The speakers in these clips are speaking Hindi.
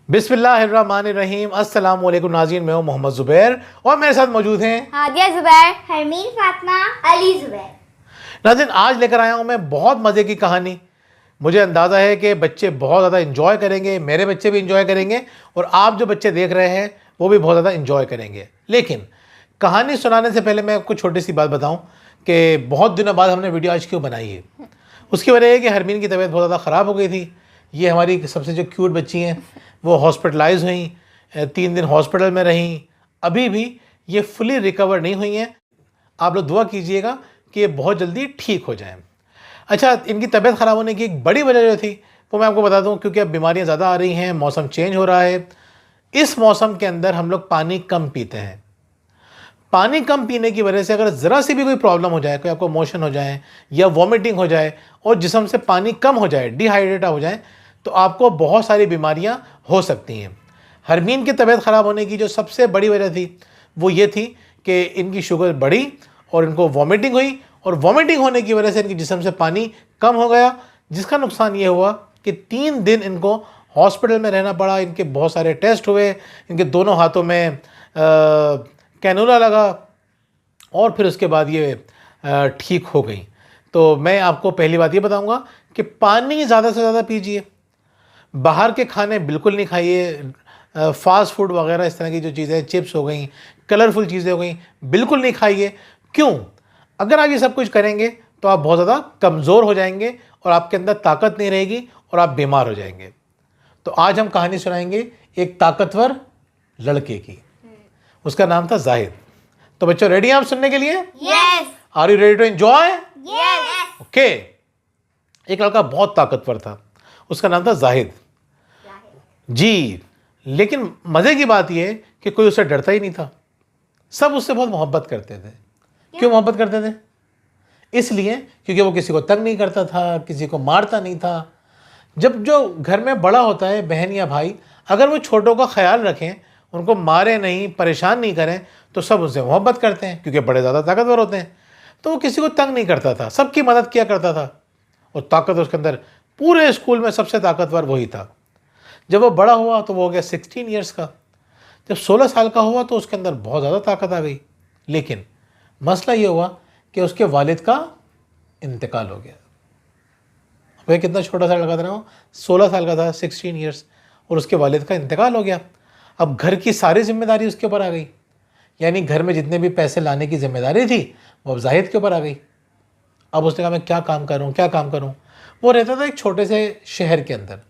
बिस्मिल्लाहिर्रहमानिर्रहीम। अस्सलाम वालेकुम नाज़रीन, मैं हूं मोहम्मद ज़ुबैर और मेरे साथ मौजूद हैं हादिया ज़ुबैर, हरमीन फातिमा, अली ज़ुबैर। नाज़रीन, आज लेकर आया हूं मैं बहुत मज़े की कहानी। मुझे अंदाज़ा है कि बच्चे बहुत ज़्यादा इंजॉय करेंगे, मेरे बच्चे भी इंजॉय करेंगे और आप जो बच्चे देख रहे हैं वो भी बहुत ज़्यादा इंजॉय करेंगे। लेकिन कहानी सुनाने से पहले मैं आपको छोटी सी बात बताऊँ कि बहुत दिनों बाद हमने वीडियो आज क्यों बनाई है। उसकी वजह है कि हरमीन की तबीयत बहुत ज़्यादा ख़राब हो गई थी। ये हमारी सबसे जो क्यूट बच्ची हैं वो हॉस्पिटलाइज हुई, 3 दिन हॉस्पिटल में रहीं, अभी भी ये फुली रिकवर नहीं हुई हैं। आप लोग दुआ कीजिएगा कि ये बहुत जल्दी ठीक हो जाएं। अच्छा, इनकी तबीयत ख़राब होने की एक बड़ी वजह जो थी वो मैं आपको बता दूं, क्योंकि अब बीमारियां ज़्यादा आ रही हैं, मौसम चेंज हो रहा है। इस मौसम के अंदर हम लोग पानी कम पीते हैं। पानी कम पीने की वजह से अगर ज़रा सी भी कोई प्रॉब्लम हो जाए, कोई आपको मोशन हो जाए या वॉमिटिंग हो जाए और जिस्म से पानी कम हो जाए, डिहाइड्रेट हो जाए, तो आपको बहुत सारी बीमारियां हो सकती हैं। हरमीन की तबीयत ख़राब होने की जो सबसे बड़ी वजह थी वो ये थी कि इनकी शुगर बढ़ी और इनको वॉमिटिंग हुई और वॉमिटिंग होने की वजह से इनके जिस्म से पानी कम हो गया, जिसका नुकसान ये हुआ कि 3 दिन इनको हॉस्पिटल में रहना पड़ा। इनके बहुत सारे टेस्ट हुए, इनके दोनों हाथों में कैनुला लगा और फिर उसके बाद ये ठीक हो गई। तो मैं आपको पहली बात ये बताऊंगा कि पानी ज़्यादा से ज़्यादा पीजिए, बाहर के खाने बिल्कुल नहीं खाइए, फास्ट फूड वगैरह इस तरह की जो चीज़ें, चिप्स हो गई, कलरफुल चीज़ें हो गई, बिल्कुल नहीं खाइए। क्यों? अगर आप ये सब कुछ करेंगे तो आप बहुत ज़्यादा कमज़ोर हो जाएंगे और आपके अंदर ताकत नहीं रहेगी और आप बीमार हो जाएंगे। तो आज हम कहानी सुनाएंगे एक ताकतवर लड़के की, उसका नाम था जाहिद। तो बच्चों, रेडी हैं आप सुनने के लिए? Yes are you ready to enjoy? Yes. Okay. एक लड़का बहुत ताकतवर था, उसका नाम था जाहिद जी। लेकिन मज़े की बात यह कि कोई उससे डरता ही नहीं था। सब उससे बहुत मोहब्बत करते थे। क्यों मोहब्बत करते थे? इसलिए क्योंकि वो किसी को तंग नहीं करता था, किसी को मारता नहीं था। जब जो घर में बड़ा होता है, बहन या भाई, अगर वो छोटों का ख्याल रखें, उनको मारे नहीं, परेशान नहीं करें, तो सब उनसे मोहब्बत करते हैं क्योंकि बड़े ज़्यादा ताकतवर होते हैं। तो वो किसी को तंग नहीं करता था, सबकी मदद किया करता था और ताकत उसके अंदर, पूरे स्कूल में सबसे ताकतवर वही था। जब वो बड़ा हुआ तो वो हो गया 16 ईयर्स का। जब 16 साल का हुआ तो उसके अंदर बहुत ज़्यादा ताकत आ गई। लेकिन मसला ये हुआ कि उसके वालिद का इंतकाल हो गया। वह कितना छोटा सा लड़का था, वो 16 साल का था, 16 ईयर्स, और उसके वालिद का इंतकाल हो गया। अब घर की सारी जिम्मेदारी उसके ऊपर आ गई, यानी घर में जितने भी पैसे लाने की जिम्मेदारी थी वो अब जाहिद के ऊपर आ गई। अब उसने कहा मैं क्या काम करूं, क्या काम करूं। वो रहता था एक छोटे से शहर के अंदर,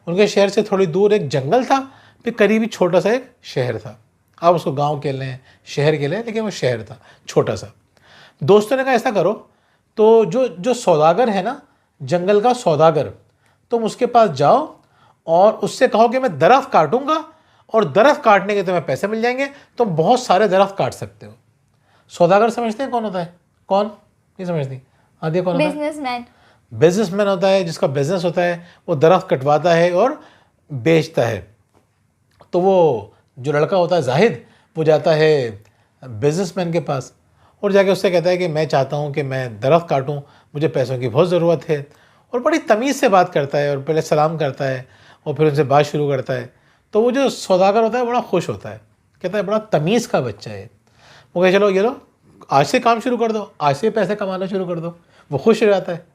उनके शहर से थोड़ी दूर एक जंगल था, फिर करीबी छोटा सा एक शहर था। आप उसको गांव कह लें, शहर कह लें, लेकिन वो शहर था छोटा सा। दोस्तों ने कहा ऐसा करो, तो जो जो सौदागर है ना, जंगल का सौदागर, तुम उसके पास जाओ और उससे कहो कि मैं दरख्त काटूंगा और दरख्त काटने के तुम्हें पैसे मिल जाएंगे, तुम बहुत सारे दरख्त काट सकते हो। सौदागर समझते हैं कौन होता है? कौन नहीं समझती? आदिया, कौन होता है? बिजनेसमैन। बिजनेसमैन होता है, जिसका बिजनेस होता है, वो दरख्त कटवाता है और बेचता है। तो वो जो लड़का होता है जाहिद, वो जाता है बिजनेसमैन के पास और जाके उससे कहता है कि मैं चाहता हूँ कि मैं दरख्त काटूँ, मुझे पैसों की बहुत ज़रूरत है। और बड़ी तमीज़ से बात करता है और पहले सलाम करता है और फिर उनसे बात शुरू करता है। तो वो जो सौदागर होता है बड़ा खुश होता है, कहता है बड़ा तमीज़ का बच्चा है। वो कहे चलो ये लो, आज से काम शुरू कर दो, आज से पैसे कमाना शुरू कर दो। वो खुश हो जाता है।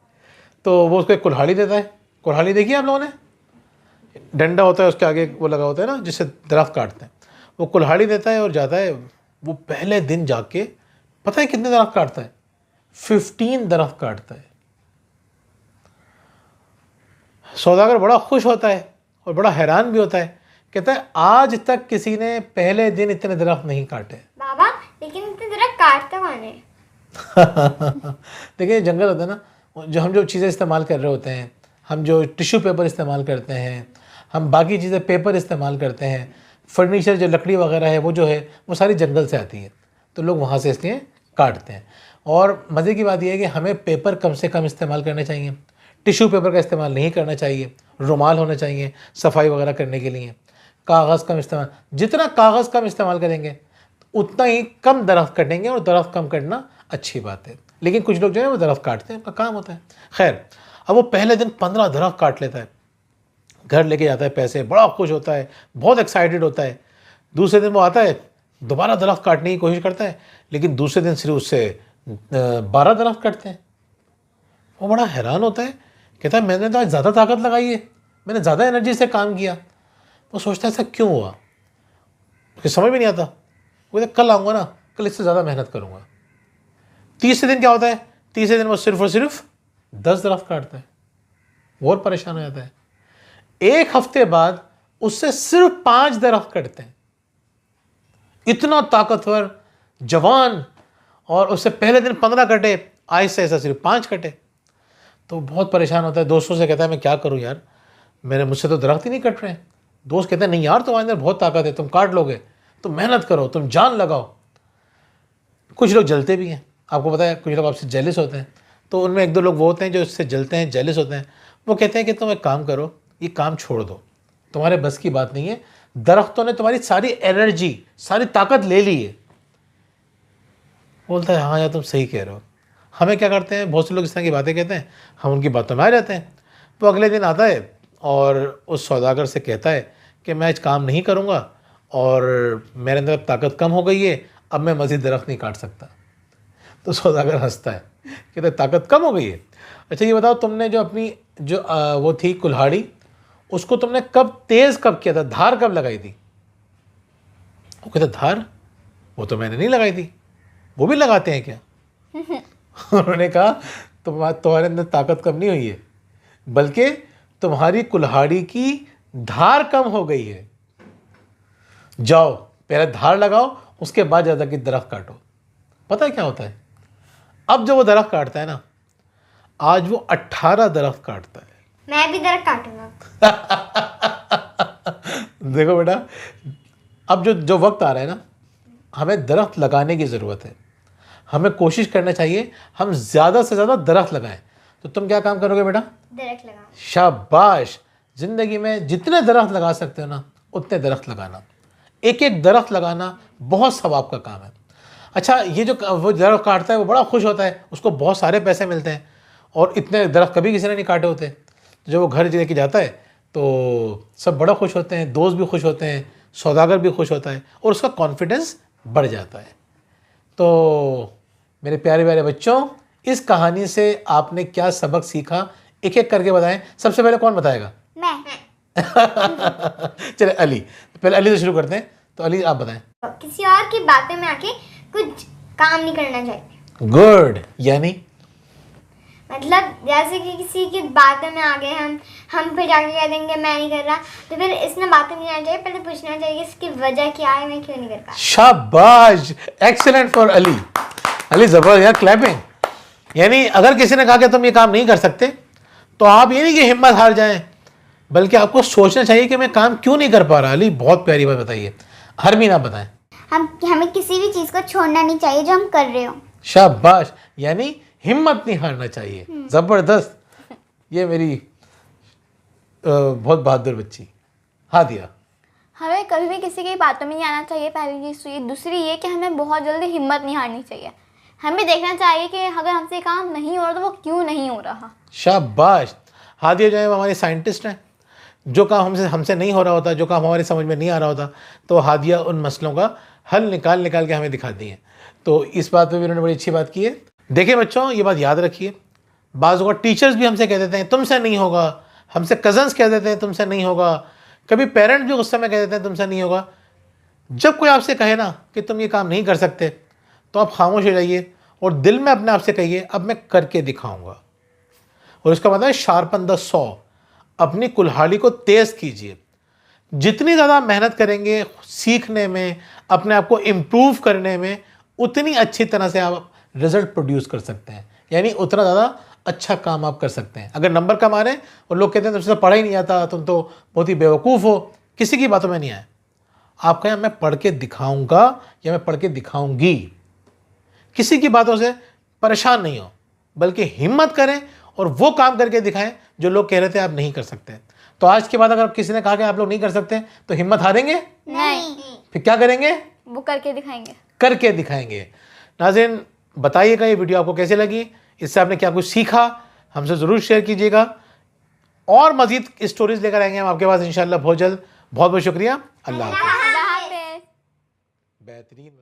तो वो उसको एक कुल्हाड़ी देता है। कुल्हाड़ी देखी आप लोगों ने? डंडा होता है, उसके आगे वो लगा होता है ना, जिससे दरख्त काटते हैं। वो कुल्हाड़ी देता है और जाता है। वो पहले दिन जाके पता है कितने दरख्त काटता है? 15 दरख्त काटता है। सौदागर बड़ा खुश होता है और बड़ा हैरान भी होता है, कहता है आज तक किसी ने पहले दिन इतने दरख्त नहीं काटे। बाबा, लेकिन इतने जरा काटता कौन है? देखिए, जंगल होता है ना, जो हम जो चीज़ें इस्तेमाल कर रहे होते हैं, हम जो टिश्यू पेपर इस्तेमाल करते हैं, हम बाकी चीज़ें पेपर इस्तेमाल करते हैं, फर्नीचर जो लकड़ी वगैरह है वो जो है वो सारी जंगल से आती है, तो लोग वहाँ से इसलिए काटते हैं। और मज़े की बात यह है कि हमें पेपर कम से कम इस्तेमाल करने चाहिए, टिश्यू पेपर का इस्तेमाल नहीं करना चाहिए, रुमाल होना चाहिए सफाई वगैरह करने के लिए। कागज़ कम इस्तेमाल, जितना कागज़ कम इस्तेमाल करेंगे उतना ही कम दरख्त कटेंगे और दरख्त कम कटना अच्छी बात है। लेकिन कुछ लोग जो है वो दरख्त काटते हैं, उनका काम होता है। खैर, अब वो पहले दिन 15 दरख्त काट लेता है। घर लेके जाता है पैसे, बड़ा खुश होता है, बहुत एक्साइटेड होता है। दूसरे दिन वो आता है, दोबारा दरख्त काटने की कोशिश करता है, लेकिन दूसरे दिन सिर्फ उससे 12 दरख्त कटते हैं। वो बड़ा हैरान होता है, कहता है मैंने तो आज ज़्यादा ताकत लगाई है, मैंने ज़्यादा एनर्जी से काम किया। वो सोचता है ऐसा क्यों हुआ, उसके समझ में नहीं आता। वो कहता कल आऊँगा ना, कल इससे ज़्यादा मेहनत करूँगा। तीसरे दिन क्या होता है, तीसरे दिन वो सिर्फ और सिर्फ 10 दरख्त काटता है, वो और परेशान हो जाता है। एक हफ्ते बाद उससे सिर्फ 5 दरख्त कटते हैं। इतना ताकतवर जवान, और उससे पहले दिन 15 कटे, आज से ऐसा सिर्फ 5 कटे। तो बहुत परेशान होता है, दोस्तों से कहता है मैं क्या करूं यार, मुझसे तो दरख्त ही नहीं कट रहे हैं। दोस्त कहते हैं नहीं यार, तुम्हारे अंदर बहुत ताकत है, तुम काट लोगे, तुम मेहनत करो, तुम जान लगाओ। कुछ लोग जलते भी हैं, आपको पता है, कुछ लोग आपसे जेलिस होते हैं। तो उनमें एक दो लोग वो होते हैं जो इससे जलते हैं, जेलिस होते हैं। वो कहते हैं कि तुम एक काम करो, ये काम छोड़ दो, तुम्हारे बस की बात नहीं है, दरख्तों ने तुम्हारी सारी एनर्जी, सारी ताकत ले ली है। बोलता है हाँ यार तुम सही कह रहे हो। हमें क्या करते हैं, बहुत से लोग इस तरह की बातें कहते हैं, हम उनकी बातों में आ जाते हैं। तो अगले दिन आता है और उस सौदागर से कहता है कि मैं आज काम नहीं करूँगा और मेरे अंदर ताकत कम हो गई है, अब मैं मज़ीद दरख्त नहीं काट सकता। तो सौदागर हंसता है, कहता है ताकत कम हो गई है, अच्छा ये बताओ तुमने जो अपनी जो वो थी कुल्हाड़ी, उसको तुमने कब तेज़ कब किया था, धार कब लगाई थी? वो कहता धार, वो तो मैंने नहीं लगाई थी, वो भी लगाते हैं क्या? उन्होंने कहा तुम्हारे अंदर ताकत कम नहीं हुई है, बल्कि तुम्हारी कुल्हाड़ी की धार कम हो गई है। जाओ पहले धार लगाओ, उसके बाद ज़्यादा की दरख्त काटो। पता है क्या होता है, अब जब वो दरख्त काटता है ना, आज वो 18 दरख्त काटता है। मैं भी दरख्त काटूंगा। देखो बेटा, अब जो वक्त आ रहा है ना, हमें दरख्त लगाने की ज़रूरत है। हमें कोशिश करना चाहिए हम ज़्यादा से ज़्यादा दरख्त लगाएं। तो तुम क्या काम करोगे बेटा? दरख्त लगाओ। शाबाश। ज़िंदगी में जितने दरख्त लगा सकते हो ना, उतने दरख्त लगाना। एक एक दरख्त लगाना बहुत सवाब का काम है। अच्छा, ये जो वो दरख्त काटता है वो बड़ा खुश होता है, उसको बहुत सारे पैसे मिलते हैं, और इतने दरख्त कभी किसी ने नहीं काटे होते। तो जब वो घर लेके जाता है तो सब बड़ा खुश होते हैं, दोस्त भी खुश होते हैं, सौदागर भी खुश होता है, और उसका कॉन्फिडेंस बढ़ जाता है। तो मेरे प्यारे प्यारे बच्चों, इस कहानी से आपने क्या सबक सीखा, एक एक करके बताएं। सबसे पहले कौन बताएगा? मैं। चले अली, पहले अली से शुरू करते हैं। तो अली आप बताएं। किसी और की बातों में आके कुछ काम नहीं करना चाहिए। गुड, यानी मतलब जैसे कि किसी की बातों में आ गए हम फिर जाके कह देंगे मैं नहीं कर रहा, तो फिर इसमें बातें नहीं आनी चाहिए, पहले पूछना चाहिए इसकी वजह क्या है, मैं क्यों नहीं कर पा। शाबाश, एक्सीलेंट फॉर अली। अली जबरदस्त यार, क्लैपिंग। यानी अगर किसी ने कहा कि तुम ये काम नहीं कर सकते, तो आप ये नहीं कि हिम्मत हार जाएं, बल्कि आपको सोचना चाहिए कि मैं काम क्यों नहीं कर पा रहा। अली बहुत प्यारी बात बताइए। हरमीन आप बताएं। हमें किसी भी चीज़ को छोड़ना नहीं चाहिए जो हम कर रहे हो। शाबाश, यानी हिम्मत नहीं हारना चाहिए। जबरदस्त, ये मेरी बहुत बहादुर बच्ची। हाँ दिया। हमें कभी भी किसी की बातों में नहीं आना चाहिए, पहली चीज़ तो ये। दूसरी ये कि हमें बहुत जल्दी हिम्मत नहीं हारनी चाहिए। हमें देखना चाहिए कि अगर हमसे काम नहीं हो रहा तो वो क्यों नहीं हो रहा। शाबाश। हादिया जो है हमारी साइंटिस्ट हैं। जो काम हमसे नहीं हो रहा होता, जो काम हमारी समझ में नहीं आ रहा होता, तो हादिया उन मसलों का हल निकाल के हमें दिखाती हैं। तो इस बात पे भी उन्होंने बड़ी अच्छी बात की है। देखिए बच्चों, ये बात याद रखिए, बाज़ वक़्त टीचर्स भी हमसे कह देते हैं तुमसे नहीं होगा, हमसे कज़न्स कह देते हैं तुमसे नहीं होगा, कभी पेरेंट्स भी गुस्से में कह देते हैं तुमसे नहीं होगा। जब कोई आपसे कहे ना कि तुम ये काम नहीं कर सकते, तो आप खामोश हो जाइए और दिल में अपने आप से कहिए अब मैं करके दिखाऊंगा। और इसका मतलब है शार्पन द सॉ, अपनी कुल्हाड़ी को तेज़ कीजिए। जितनी ज़्यादा मेहनत करेंगे सीखने में, अपने आप को इम्प्रूव करने में, उतनी अच्छी तरह से आप रिज़ल्ट प्रोड्यूस कर सकते हैं। यानी उतना ज़्यादा अच्छा काम आप कर सकते हैं। अगर नंबर कम आ रहे हैं और लोग कहते हैं तुमसे तो पढ़ा ही नहीं आता, तुम तो बहुत ही बेवकूफ़ हो, किसी की बातों में नहीं आए, आप कहें मैं पढ़ के दिखाऊंगा या मैं पढ़ के दिखाऊंगी। किसी की बातों से परेशान नहीं हो, बल्कि हिम्मत करें और वो काम करके दिखाएं जो लोग कह रहे थे आप नहीं कर सकते। तो आज के बाद अगर किसी ने कहा कि आप लोग नहीं कर सकते, तो हिम्मत हारेंगे नहीं, फिर क्या करेंगे? वो करके दिखाएंगे, करके दिखाएंगे। नाज़रीन, बताइएगा ये वीडियो आपको कैसे लगी, इससे आपने क्या कुछ सीखा, हमसे ज़रूर शेयर कीजिएगा। और मज़ीद स्टोरीज लेकर आएंगे हम आपके पास इंशाल्लाह बहुत जल्द। बहुत बहुत शुक्रिया। अल्लाह हाफ़िज़। अल्लाह हाफ़िज़। बेहतरीन।